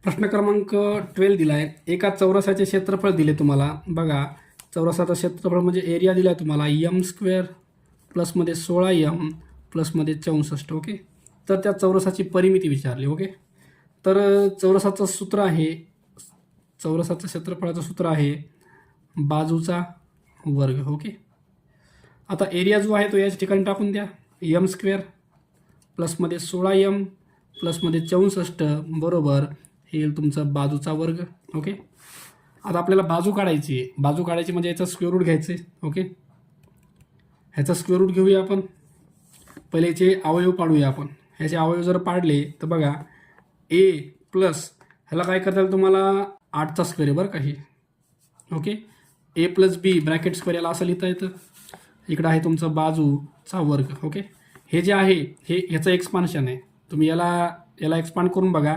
प्रश्न क्रमांक 12 दिला आहे. एका चौरसाचे क्षेत्रफळ दिले तुम्हाला. बघा, चौरसाचं क्षेत्रफळ म्हणजे एरिया दिला आहे तुम्हाला एम स्क्वेअर प्लसमध्ये 16m प्लसमध्ये 64. ओके. तर त्या चौरसाची परिमिती विचारली. ओके. तर चौरसाचं सूत्र आहे, चौरसाचं क्षेत्रफळाचं सूत्र आहे बाजूचा वर्ग. ओके. आता एरिया जो आहे तो याच ठिकाणी टाकून द्या. एम स्क्वेअर प्लसमध्ये 16m प्लसमध्ये 64 बरोबर हे येईल तुमचं बाजूचा वर्ग. ओके. आता आपल्याला बाजू काढायची आहे. बाजू काढायची म्हणजे याचा स्क्वेअर रूट घ्यायचं आहे. ओके. ह्याचा स्क्वेअर रूट घेऊया आपण. पहिले याचे अवयव पाडूया आपण. ह्याचे अवयव जर पाडले तर बघा, ए प्लस ह्याला काय करता येईल तुम्हाला 8चा स्क्वेअर आहे बरं का हे. ओके. ए प्लस बी ब्रॅकेट स्क्वेअर याला असं लिहिता येतं. इकडं आहे तुमचं बाजूचा वर्ग. ओके. हे जे आहे हे ह्याचं एक्सपान्शन आहे. तुम्ही याला एक्सपांड करून बघा.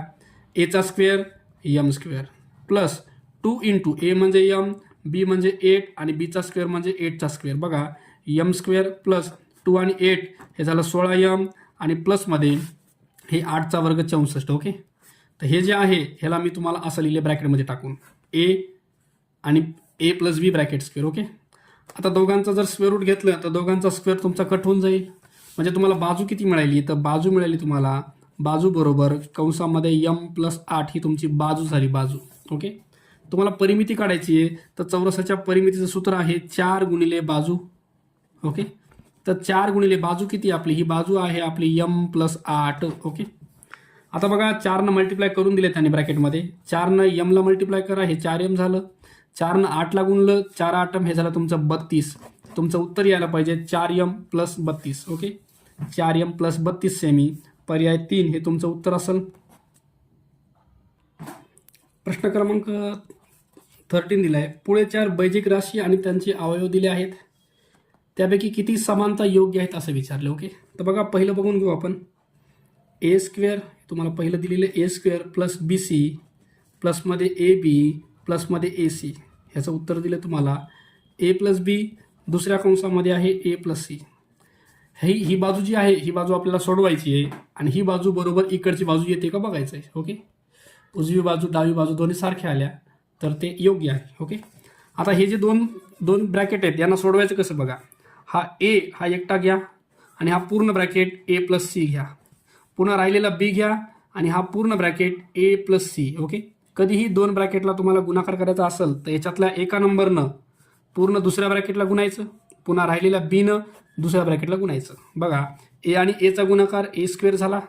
एचा square M square plus 2 into A म्हणजे एम, बी म्हणजे 8 आणि बीचा स्क्वेअर म्हणजे 8चा स्क्वेअर. बघा, एम स्क्वेअर प्लस 2 आणि 8 हे झालं 16m आणि प्लसमध्ये हे 8चा वर्ग 64. ओके. तर हे जे आहे ह्याला मी तुम्हाला असं लिहिले ब्रॅकेटमध्ये टाकून ए आणि ए प्लस बी ब्रॅकेट स्क्वेअर. ओके. आता दोघांचा जर स्क्वेअर रूट घेतलं तर दोघांचा स्क्वेअर तुमचा कट होऊन जाईल. म्हणजे तुम्हाला बाजू किती मिळाली? तर बाजू मिळाली तुम्हाला बाजू बरोबर कंसामध्ये एम प्लस 8 ही तुमची बाजू झाली बाजू. ओके. तुम्हाला परिमिती काढायची आहे तर चौरसाच्या परिमितीचं सूत्र आहे 4 गुणिले बाजू. ओके. तर 4 गुणिले बाजू किती आपली? ही बाजू आहे आपली एम प्लस 8. ओके. आता बघा, 4नं मल्टिप्लाय करून दिले त्याने ब्रॅकेटमध्ये. 4नं एमला मल्टिप्लाय करा, हे 4m झालं. 4नं 8ला गुणलं, 4 8m हे झालं तुमचं 32. तुमचं उत्तर यायला पाहिजे 4m plus 32. Okay. 4m plus 32 semi. पर्याय 3 हे तुमचं उत्तर असेल. प्रश्न क्रमांक 13 दिला आहे. पुढे 4 बैजिक राशी आणि त्यांचे अवयव दिले आहेत. त्यापैकी किती समानता योग्य आहेत असं विचारले. ओके. तर बघा, पहिलं बघून घेऊ आपण. ए स्क्वेअर तुम्हाला पहिलं दिलेलं A square plus B C प्लसमध्ये ए बी प्लसमध्ये ए सी. ह्याचं उत्तर दिलं तुम्हाला ए प्लस बी, दुसऱ्या कंसामध्ये आहे ए प्लस सी. ही बाजू जी आहे ही बाजू आपल्याला सोडवायची आहे आणि ही बाजू बरोबर इकडची बाजू येते का बघायचं आहे. ओके. उजवी बाजू डावी बाजू दोन्ही सारख्या आल्या तर ते योग्य आहे. ओके. आता हे जे दोन ब्रॅकेट आहेत यांना सोडवायचं कसं बघा. हा ए हा एकटा घ्या आणि हा पूर्ण ब्रॅकेट ए प्लस सी घ्या. पुन्हा राहिलेला बी घ्या आणि हा पूर्ण bracket A plus C. Okay. कधीही 2 ब्रॅकेटला तुम्हाला गुणाकार करायचा असेल तर याच्यातल्या एका नंबरनं पूर्ण दुसऱ्या ब्रॅकेटला गुणायचं, पुन्हा राहिलेल्या बीनं दुसऱ्या ब्रॅकेटला गुणायचं. बघा, ए आणि एचा गुणाकार ए स्क्वेअर झाला,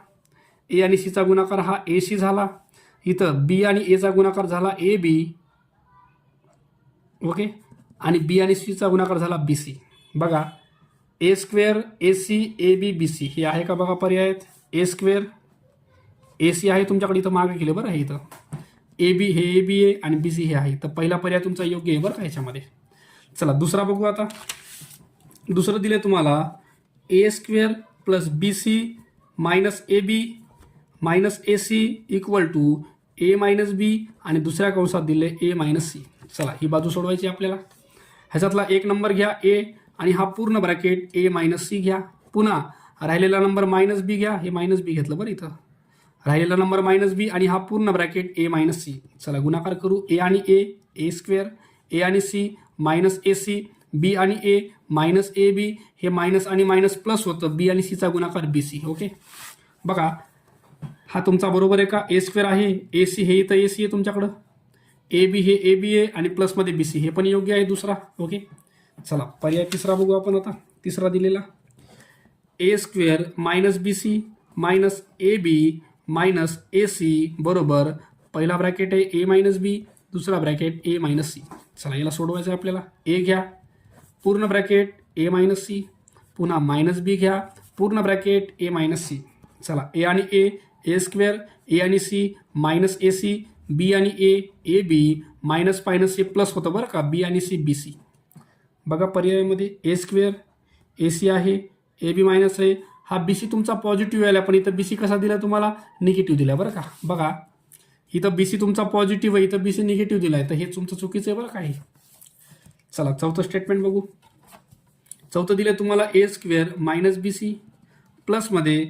ए आणि सीचा गुणाकार हा ए सी झाला, इथं बी आणि एचा गुणाकार झाला ए बी. ओके. आणि बी आणि सीचा गुणाकार झाला बी सी. बघा, A square A C A B B C हे आहे का बघा पर्यायात. ए स्क्वेअर ए सी आहे तुमच्याकडे, इथं मागे केलं बरं. हे इथं ए बी हे ए बी आहे आणि बी सी हे आहे. तर पहिला पर्याय तुमचा योग्य आहे बरं का ह्याच्यामध्ये. चला दुसरा बघू. आता दुसरं दिले तुम्हाला A square plus B C minus A B minus A C equal to A minus B आणि दुसऱ्या कंसात दिले ए मायनस सी. चला ही बाजू सोडवायची आपल्याला. ह्याच्यातला एक नंबर घ्या ए आणि हा पूर्ण ब्रॅकेट ए मायनस सी घ्या. पुन्हा राहिलेला नंबर मायनस बी घ्या. हे मायनस बी घेतलं बरं इथं. राहिलेला नंबर मायनस बी आणि हा पूर्ण ब्रॅकेट ए मायनस सी. चला गुणाकार करू. ए आणि ए स्क्वेअर, ए आणि C minus A C, B आणि ए मायनस ए बी, हे मायनस आणि मायनस प्लस होतं, बी आणि सीचा गुणाकार बी सी. ओके. बघा, हा तुमचा बरोबर आहे का. ए स्क्वेअर आहे, ए सी हे इथं ए सी आहे तुमच्याकडं, ए बी हे ए बी आहे आणि प्लसमध्ये बी सी हे पण योग्य आहे दुसरा. ओके. चला पर्याय तिसरा बघू आपण. आता तिसरा दिलेला A square minus B C minus A B minus A C बरोबर पहिला ब्रॅकेट आहे ए मायनस बी, दुसरा ब्रॅकेट ए मायनस सी. चला याला सोडवायचं आहे आपल्याला. ए घ्या पूर्ण ब्रॅकेट ए मायनस सी, पुन्हा मायनस बी घ्या पूर्ण ब्रॅकेट ए मायनस सी. चला ए आणि ए स्क्वेअर ए आणि C minus A C, B आणि A B minus minus C plus होतं बरं का, बी आणि सी बी सी. बघा पर्यायामध्ये ए स्क्वेअर ए सी आहे, ए बी मायनस आहे, हा बी सी तुमचा पॉझिटिव्ह आला पण इथं बी सी कसा दिला तुम्हाला निगेटिव्ह दिला बरं का. बघा इथं बी सी तुमचा पॉझिटिव्ह आहे, इथं बी सी निगेटिव्ह दिला आहे, तर हे तुमचं चुकीचं आहे बरं का हे. चला चौथं स्टेटमेंट बघू. चौथं दिलं तुम्हाला A square minus B C प्लसमध्ये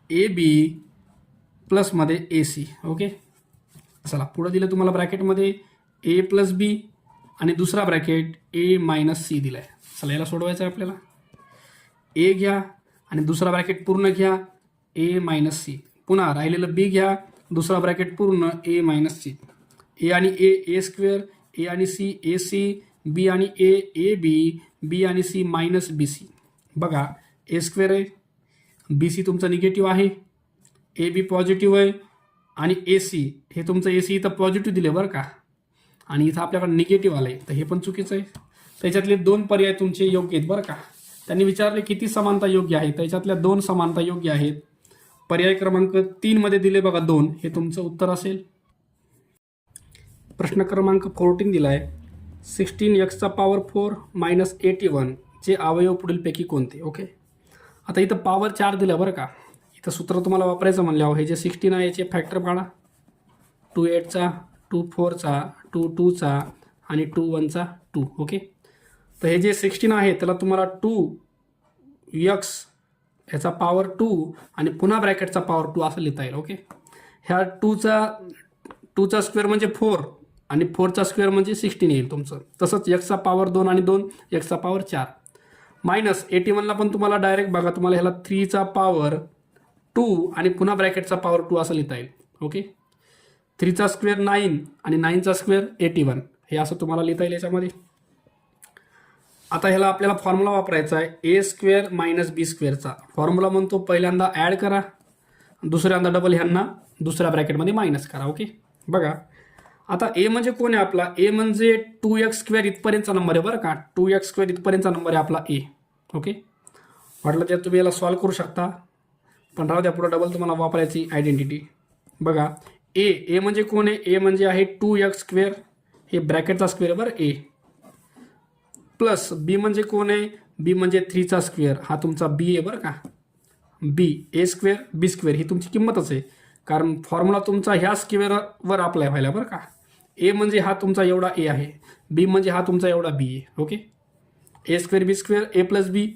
ए बी प्लसमध्ये ए सी. ओके. चला पुढे दिलं तुम्हाला ब्रॅकेटमध्ये ए प्लस बी आणि दुसरा ब्रॅकेट ए मायनस सी दिला आहे. चला याला सोडवायचं आहे आपल्याला. ए घ्या आणि दुसरा ब्रॅकेट पूर्ण घ्या ए मायनस सी. पुन्हा राहिलेलं बी घ्या, दुसरा ब्रॅकेट पूर्ण ए मायनस सी. ए आणि ए स्क्वेअर, ए आणि सी ए सी, बी आणि ए बी, बी आणि सी मायनस बी सी. बघा ए स्क्वेअर आहे, बी सी तुमचं निगेटिव्ह आहे, ए बी पॉझिटिव्ह आहे आणि ए सी हे तुमचं ए सी इथं पॉझिटिव्ह दिले बरं का, आणि इथं आपल्याकडे निगेटिव्ह आलं आहे, तर हे पण चुकीचं आहे. त्याच्यातले 2 पर्याय तुमचे योग्य आहेत बरं का. त्यांनी विचारले किती समानता योग्य आहे, त्याच्यातल्या 2 समानता योग्य आहेत. पर्याय क्रमांक 3 मध्ये दिले बघा 2, हे तुमचं उत्तर असेल. प्रश्न क्रमांक 14 दिला आहे 16x⁴ मायनस 81 चे अवयव पुढीलपैकी कोणते. ओके, आता इथं पॉवर 4 दिला बरं का. इथं सूत्र तुम्हाला वापरायचं म्हणल्यावर हे जे 16 आहे याचे फॅक्टर काढा. 2 8चा, 2 4चा, 2 2चा आणि 2 1चा 2. ओके, तर हे जे 16 आहे त्याला तुम्हाला 2x ह्याचा पॉवर 2 आणि पुन्हा ब्रॅकेटचा पॉवर 2 असं लिहिता येईल. ओके, ह्या 2चा स्क्वेअर म्हणजे 4 आणि 4चा स्क्वेअर म्हणजे 16 येईल तुमचं. तसंच एक्सचा पॉवर 2 आणि 2 एक्सचा पॉवर 4 मायनस 81ला पण तुम्हाला डायरेक्ट बघा, तुम्हाला ह्याला 3चा पॉवर 2 आणि पुन्हा ब्रॅकेटचा पॉवर 2 असं लिहिता येईल. ओके, 3चा स्क्वेअर 9 आणि 9चा स्क्वेअर 81 हे असं तुम्हाला लिहिता येईल याच्यामध्ये. आता ह्याला आपल्याला फॉर्म्युला वापरायचा आहे ए स्क्वेअर मायनस बी स्क्वेअरचा. फॉर्म्युला म्हणतो पहिल्यांदा ॲड करा, दुसऱ्यांदा डबल ह्यांना दुसऱ्या ब्रॅकेटमध्ये मायनस करा. ओके, बघा आता ए म्हणजे कोण आहे आपला, ए म्हणजे 2x² इथपर्यंतचा नंबर आहे बरं का. 2x² इथपर्यंतचा नंबर आहे आपला ए. ओके, वाटलं तर तुम्ही याला सॉल्व करू शकता, पण राहू द्या, पुढे डबल तुम्हाला वापरायची आयडेंटिटी. बघा ए म्हणजे कोण आहे, ए म्हणजे आहे 2x², हे ब्रॅकेटचा स्क्वेअर बरं ए, प्लस बी म्हणजे कोण आहे, बी म्हणजे 3चा स्क्वेअर, हा तुमचा बी आहे बरं का. बी ए स्क्वेअर बी स्क्वेअर ही तुमची किंमतच आहे, कारण फॉर्म्युला तुमचा ह्या स्क्वेअरवर अप्लाय व्हायला बरं का. ए म्हणजे हा तुमचा एवढा ए आहे, बी म्हणजे हा तुमचा एवढा बी आहे. ओके, ए स्क्वेअर बी स्क्वेअर, ए प्लस बी,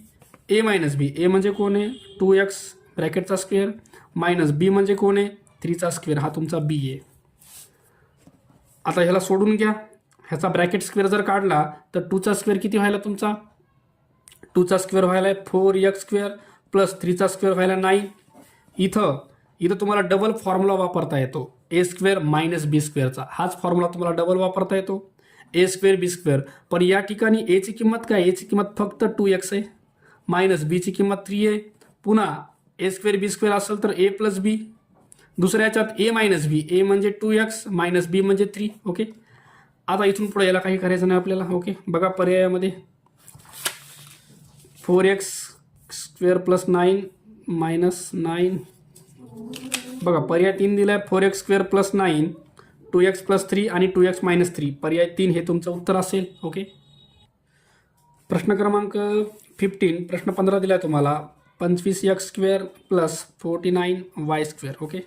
ए मायनस बी. ए म्हणजे कोण आहे 2x ब्रॅकेटचा स्क्वेअर, मायनस बी म्हणजे कोण आहे 3चा स्क्वेअर, हा तुमचा बी आहे. आता ह्याला सोडून घ्या, ह्याचा ब्रॅकेट स्क्वेअर जर काढला तर 2चा स्क्वेअर किती व्हायला तुमचा, 2चा स्क्वेअर व्हायला 4x² प्लस 3चा स्क्वेअर व्हायला 9. इथं तुम्हाला डबल फॉर्म्युला वापरता येतो, ए स्क्वेअर मायनस बी स्क्वेअरचा. हाच फॉर्म्युला तुम्हाला डबल वापरता येतो, ए स्क्वेअर बी स्क्वेअर. पण या ठिकाणी एची किंमत काय, एची किंमत फक्त 2x आहे, मायनस बीची किंमत 3 आहे. पुन्हा ए स्क्वेअर बी स्क्वेअर असेल तर ए प्लस बी, दुसऱ्या याच्यात ए मायनस बी, ए म्हणजे 2x मायनस बी म्हणजे 3. ओके, आता इथून पुढे याला काही करायचं नाही आपल्याला. ओके, बघा पर्यायामध्ये 4x² प्लस 9 मायनस 9. बघा पर्याय 3 दिला आहे, 4x² प्लस 9, 2x प्लस 3 आणि 2x मायनस 3. पर्याय 3 हे तुमचं उत्तर असेल. ओके, प्रश्न क्रमांक 15, प्रश्न 15 दिला आहे तुम्हाला 25x² प्लस 49y². ओके,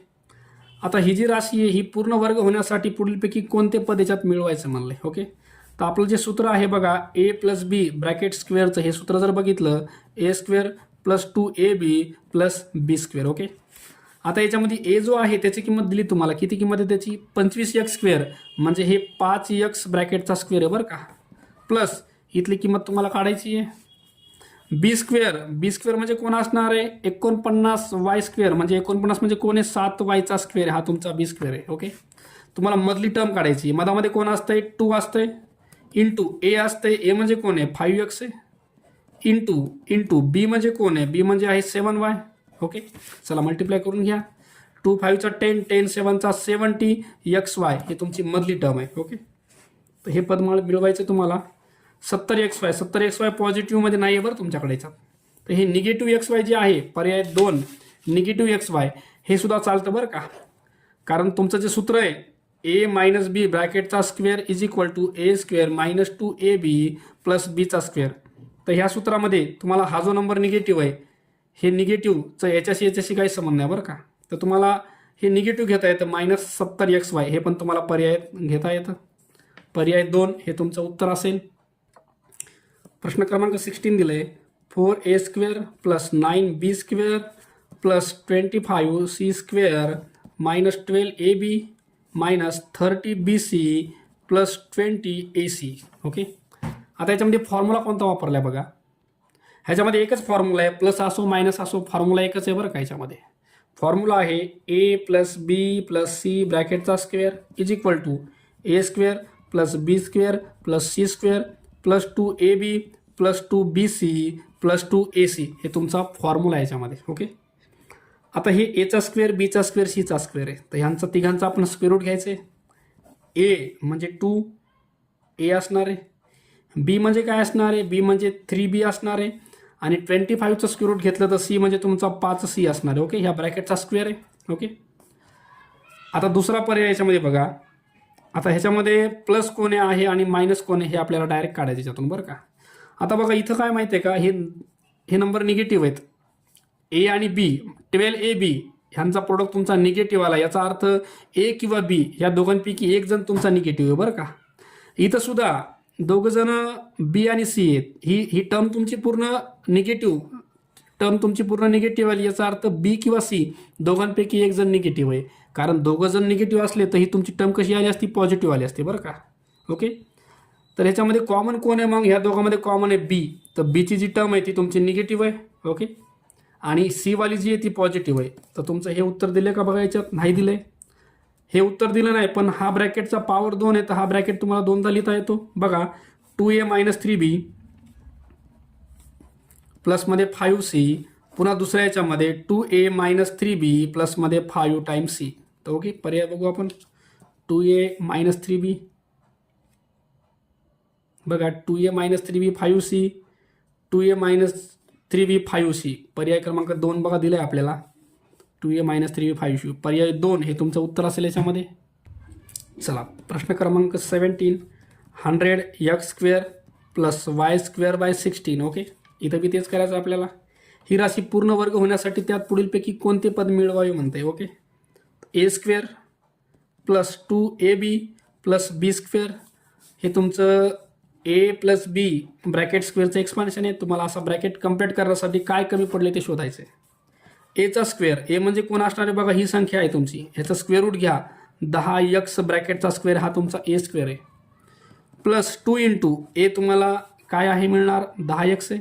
आता ही जी राशी आहे ही पूर्ण वर्ग होण्यासाठी पुढीलपैकी कोणते पद याच्यात मिळवायचं म्हणलं आहे. ओके, तर आपलं जे सूत्र आहे बघा ए प्लस बी ब्रॅकेट स्क्वेअरचं, हे सूत्र जर बघितलं a² plus 2ab plus b². Okay, आता याच्यामध्ये ए जो आहे त्याची किंमत दिली तुम्हाला, किती किंमत आहे त्याची 25x² म्हणजे हे 5x ब्रॅकेटचा स्क्वेअर आहे बरं का, प्लस इथली किंमत तुम्हाला काढायची आहे b² म्हणजे कोण असणार आहे 49y² म्हणजे 49 म्हणजे कोण आहे 7y चा स्क्वेअर, हा तुमचा b² आहे. ओके, तुम्हाला मधली टर्म काढायची, मधामध्ये कोण असतंय 2 असतंय, इंटू ए असतंय, ए म्हणजे कोण आहे 5x आहे, इंटू बी म्हणजे कोण आहे, बी म्हणजे आहे 7y. ओके, चला मल्टिप्लाय करून घ्या, 2 5चा 10, 10 7चा 70xy ही तुमची मधली टर्म आहे. ओके, तर हे पद मिळवायचं तुम्हाला 70xy. 70xy पॉझिटिव्हमध्ये नाही आहे बरं तुमच्याकडे याच्यात, तर हे निगेटिव्ह xy जे आहे पर्याय 2 निगेटिव्ह xy हे सुद्धा चालतं बरं का, कारण तुमचं जे सूत्र आहे ए मायनस बी ब्रॅकेटचा square is equal to a² minus 2ab plus बीचा स्क्वेअर. तर ह्या सूत्रामध्ये तुम्हाला हा जो नंबर निगेटिव्ह आहे हे निगेटिव्हचं याच्याशी काही संबंध नाही बरं का, तर तुम्हाला हे निगेटिव्ह घेता येतं मायनस 70xy, हे पण तुम्हाला पर्याय घेता येतं. पर्याय 2 हे तुमचं उत्तर असेल. प्रश्न क्रमांक 16 दिले 4a² plus 9b² plus 25c² minus 12ab minus 30 BC plus 20 AC. Okay, आता याच्यामध्ये फॉर्म्युला कोणता वापरला आहे बघा. ह्याच्यामध्ये एकच फॉर्म्युला आहे, प्लस असो मायनस असो फॉर्म्युला एकच आहे बरं का. ह्याच्यामध्ये फॉर्म्युला आहे A plus B plus C ब्रॅकेटचा square is equal to A square plus B square plus C square plus 2AB plus 2BC plus 2AC. हे तुमचा फॉर्म्युला आहे याच्यामध्ये. ओके, आता हे एचा स्क्वेअर बीचा स्क्वेअर सीचा स्क्वेअर आहे, तर ह्यांचा तिघांचा आपण स्क्वेअर रूट घ्यायचं आहे. ए म्हणजे 2A असणार आहे, बी म्हणजे काय असणार आहे, बी म्हणजे 3B असणार आहे, आणि 25चं स्क्वेअर रूट घेतलं तर सी म्हणजे तुमचा 5C असणार आहे. ओके, ह्या ब्रॅकेटचा स्क्वेअर आहे. ओके, आता दुसरा पर्याय याच्यामध्ये बघा. आता ह्याच्यामध्ये प्लस कोणे आहे आणि मायनस कोणे हे आपल्याला डायरेक्ट काढायचं याच्यातून बरं का. आता बघा इथं काय माहिती आहे का, हे नंबर निगेटिव्ह आहेत. ए आणि बी 12AB ह्यांचा प्रोडक्ट तुमचा निगेटिव्ह आला, याचा अर्थ ए किंवा बी या दोघांपैकी एक जण तुमचा निगेटिव्ह आहे बरं का. इथं सुद्धा दोघं जण बी आणि सी आहेत. ही टर्म तुमची पूर्ण निगेटिव्ह आली, याचा अर्थ बी किंवा सी दोघांपैकी एक जण निगेटिव्ह आहे. कारण दोघं जण निगेटिव्ह असले तर ही तुमची टर्म कशी आली असती, पॉझिटिव्ह आली असते बरं का. ओके, तर ह्याच्यामध्ये कॉमन कोण आहे, मग ह्या दोघांमध्ये कॉमन आहे बी, तर बीची जी टर्म आहे ती तुमची निगेटिव्ह आहे. ओके, आणि सी वाली जी आहे ती पॉझिटिव्ह आहे. तर तुमचं हे उत्तर दिले का बघा, याच्यात नाही दिलंय. हे उत्तर दिलं नाही, पण हा ब्रॅकेटचा पॉवर 2 आहे, तर हा ब्रॅकेट तुम्हाला 2दा लिहिता येतो बघा. 2A मायनस 3B प्लसमध्ये 5C, पुन्हा दुसऱ्या याच्यामध्ये 2A minus 3B प्लसमध्ये 5 times C. तर ओके, पर्याय बघू आपण. 2A मायनस 3B बघा, 2A minus 3B 5C, 2A minus 3B 5C. पर्याय क्रमांक 2 बघा दिला आहे आपल्याला, 2A मायनस 3B 5C. पर्याय 2 हे तुमचं उत्तर असेल याच्यामध्ये. चला, प्रश्न क्रमांक 17. 100x square plus y square by 16. Okay, इथं बी तेच करायचं आपल्याला. ही राशी पूर्ण वर्ग होण्यासाठी त्यात पुढीलपैकी कोणते पद मिळवावे म्हणते. Okay, A square plus 2AB plus B square हे तुमचं A प्लस B ब्रॅकेट स्क्वेअरचं एक्सपान्शन आहे. तुम्हाला असा ब्रॅकेट कम्प्लीट करण्यासाठी काय कमी पडले ते शोधायचं आहे. एचा स्क्वेअर, ए म्हणजे कोण असणार आहे बघा, ही संख्या आहे तुमची, ह्याचा स्क्वेअर रूट घ्या. 10x ब्रॅकेटचा स्क्वेअर हा तुमचा A स्क्वेअर आहे, प्लस 2 इंटू ए तुम्हाला काय आहे मिळणार 10x आहे.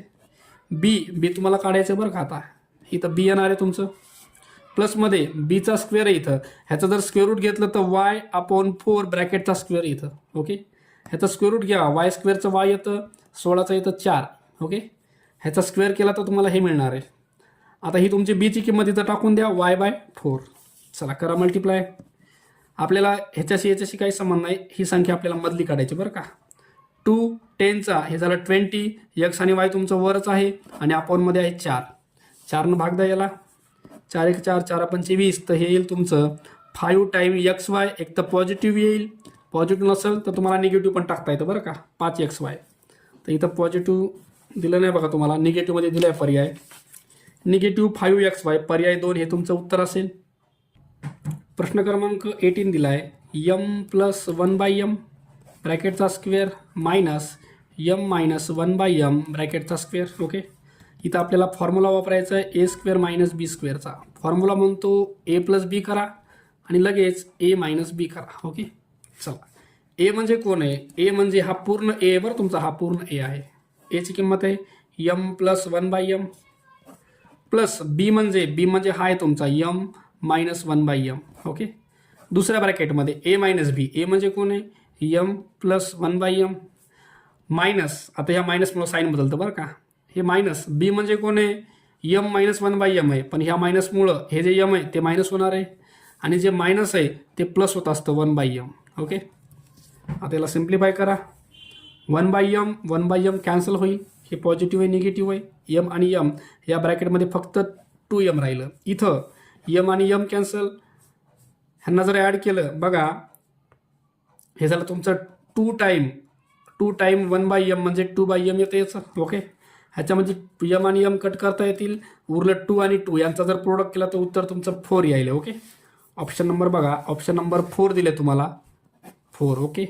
बी तुम्हाला काढायचं बरं का. आता इथं बी येणार आहे तुमचं, प्लसमध्ये बीचा स्क्वेअर आहे इथं, ह्याचं जर स्क्वेअर रूट घेतलं तर y/4 ब्रॅकेटचा स्क्वेअर इथं. ओके, ह्याचा स्क्वेअर रूट घ्या, y स्क्वेअरचं y येतं, 16चं येतं 4. ओके, ह्याचा स्क्वेअर केला तर तुम्हाला हे मिळणार आहे. आता ही तुमची बीची किंमत इथं टाकून द्या, y/4. चला करा मल्टिप्लाय. आपल्याला ह्याच्याशी काही संबंध नाही, ही संख्या आपल्याला मधली काढायची बरं का. 2 10चा हे झालं 20, x आणि y तुमचं वरच आहे, आणि अपॉनमध्ये आहे 4. 4नं भाग द्या याला, 4 1 4 4 5 20. तर हे येईल तुमचं 5 टाइम XY. एक तर पॉझिटिव्ह येईल, पॉझिटिव्ह नसेल तर तुम्हाला निगेटिव्ह पण टाकता येतं बरं का. 5XY. तर इथं पॉझिटिव्ह दिलं नाही बघा तुम्हाला, निगेटिव्हमध्ये दिलं आहे पर्याय. निगेटिव्ह 5XY पर्याय 2 हे तुमचं उत्तर असेल. प्रश्न क्रमांक 18 दिला आहे. m प्लस 1/m ब्रॅकेटचा square minus m minus 1/m ब्रॅकेटचा स्क्वेअर. ओके, इथं आपल्याला फॉर्म्युला वापरायचा आहे A स्क्वेअर मायनस B स्क्वेअरचा. फॉर्म्युला म्हणतो A प्लस B करा आणि लगेच A मायनस B करा. ओके, चला. ए म्हणजे कोण आहे, ए म्हणजे हा पूर्ण ए आहे बरं तुमचा, हा पूर्ण ए आहे. एची किंमत आहे m प्लस 1/m प्लस बी म्हणजे हा आहे तुमचा m मायनस 1/m. ओके, दुसऱ्या ब्रॅकेटमध्ये ए मायनस बी. ए म्हणजे कोण आहे m प्लस 1/m मायनस, आता ह्या मायनसमुळं साईन बदलतं बरं का. हे मायनस बी म्हणजे कोण आहे m मायनस 1/m आहे, पण ह्या मायनसमुळं हे जे m आहे ते मायनस होणार आहे, आणि जे मायनस आहे ते प्लस होत असतं 1/m. ओके, आता याला सिम्प्लिफाय करा. 1/m कॅन्सल होईल, हे पॉझिटिव्ह आहे निगेटिव्ह आहे. m आणि m या ब्रॅकेटमध्ये फक्त 2m राहिलं. इथं m आणि m कॅन्सल, ह्यांना जर ॲड केलं बघा, हे झालं तुमचं 2 टाइम 1/m म्हणजे 2/m येतं याचं. ओके, ह्याच्यामध्ये m आणि m कट करता येतील, उरलं 2 आणि 2 यांचा जर प्रोडक्ट केला तर उत्तर तुमचं 4 यायला. ओके, ऑप्शन नंबर बघा, ऑप्शन नंबर 4 दिले तुम्हाला, 4. ओके.